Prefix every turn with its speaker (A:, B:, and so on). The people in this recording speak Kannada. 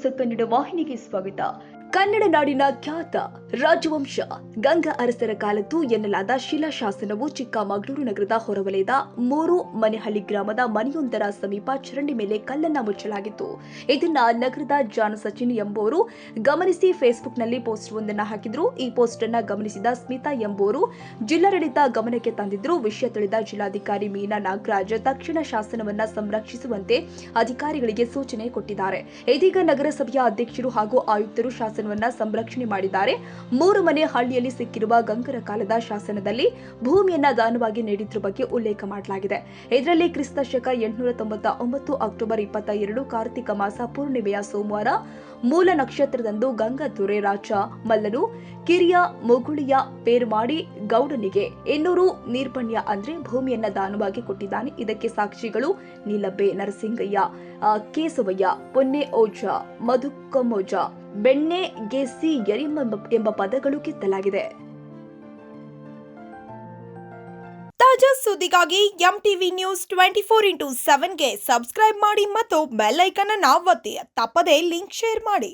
A: ನ್ಯೂಸ್ ಕನ್ನಡ ವಾಹಿನಿಗೆ ಸ್ವಾಗತ. ಕನ್ನಡ ನಾಡಿನ ಖ್ಯಾತ ರಾಜವಂಶ ಗಂಗಾ ಅರಸರ ಕಾಲದ್ದು ಎನ್ನಲಾದ ಶಿಲಾಶಾಸನವು ಚಿಕ್ಕಮಗಳೂರು ನಗರದ ಹೊರವಲಯದ 3 ಮನೆಹಳ್ಳಿ ಗ್ರಾಮದ ಮನೆಯೊಂದರ ಸಮೀಪ ಚರಂಡಿ ಮೇಲೆ ಕಲ್ಲನ್ನ ಮುಚ್ಚಲಾಗಿತ್ತು. ಇದನ್ನ ನಗರದ ಜಾನ್ ಸಚಿನ್ ಎಂಬುವರು ಗಮನಿಸಿ ಫೇಸ್ಬುಕ್ನಲ್ಲಿ ಪೋಸ್ಟ್ ಒಂದನ್ನು ಹಾಕಿದ್ರು. ಈ ಪೋಸ್ಟ್ ಅನ್ನ ಗಮನಿಸಿದ ಸ್ಮಿತಾ ಎಂಬುವರು ಜಿಲ್ಲಾಡಳಿತ ಗಮನಕ್ಕೆ ತಂದಿದ್ರು. ವಿಷಯ ತಿಳಿದ ಜಿಲ್ಲಾಧಿಕಾರಿ ಮೀನಾ ನಾಗರಾಜ್ ತಕ್ಷಣ ಶಾಸನವನ್ನ ಸಂರಕ್ಷಿಸುವಂತೆ ಅಧಿಕಾರಿಗಳಿಗೆ ಸೂಚನೆ ಕೊಟ್ಟಿದ್ದಾರೆ. ಇದೀಗ ನಗರಸಭೆಯ ಅಧ್ಯಕ್ಷರು ಹಾಗೂ ಆಯುಕ್ತರು ಶಾಸನವನ್ನ ಸಂರಕ್ಷಣೆ ಮಾಡಿದ್ದಾರೆ. 3 ಮನೆ ಹಳ್ಳಿಯಲ್ಲಿ ಸಿಕ್ಕಿರುವ ಗಂಗರ ಕಾಲದ ಶಾಸನದಲ್ಲಿ ಭೂಮಿಯನ್ನ ದಾನವಾಗಿ ನೀಡಿದ್ರ ಬಗ್ಗೆ ಉಲ್ಲೇಖ ಮಾಡಲಾಗಿದೆ. ಇದರಲ್ಲಿ ಕ್ರಿಸ್ತ ಶಕ 899 ಅಕ್ಟೋಬರ್ 22 ಕಾರ್ತಿಕ ಮಾಸ ಪೂರ್ಣಿಮೆಯ ಸೋಮವಾರ ಮೂಲ ನಕ್ಷತ್ರದಂದು ಗಂಗಾದೊರೆ ರಾಜ ಮಲ್ಲನು ಕಿರಿಯ ಮುಗುಳಿಯ ಪೇರು ಮಾಡಿ ಗೌಡನಿಗೆ 800 ನೀರ್ಪಣ್ಯ ಅಂದ್ರೆ ಭೂಮಿಯನ್ನ ದಾನವಾಗಿ ಕೊಟ್ಟಿದ್ದಾನೆ. ಇದಕ್ಕೆ ಸಾಕ್ಷಿಗಳು ನೀಲಬ್ಬೆ ನರಸಿಂಗಯ್ಯ, ಕೇಸವಯ್ಯ, ಪೊನ್ನೆ ಓಜ, ಮಧುಕಮೋಜ, ಬೆಣ್ಣೆ ಗೆಸಿ ಎಂಬ ಪದಗಳು ಕೆತ್ತಲಾಗಿದೆ.
B: ತಾಜಾ ಸುದ್ದಿಗಾಗಿ MTV ನ್ಯೂಸ್ 24x7 ಗೆ ಸಬ್ಸ್ಕ್ರೈಬ್ ಮಾಡಿ ಮತ್ತು ಬೆಲ್ ಐಕಾನ್ ಅನ್ನು ಒತ್ತಿ. ತಪ್ಪದೇ ಲಿಂಕ್ ಶೇರ್ ಮಾಡಿ.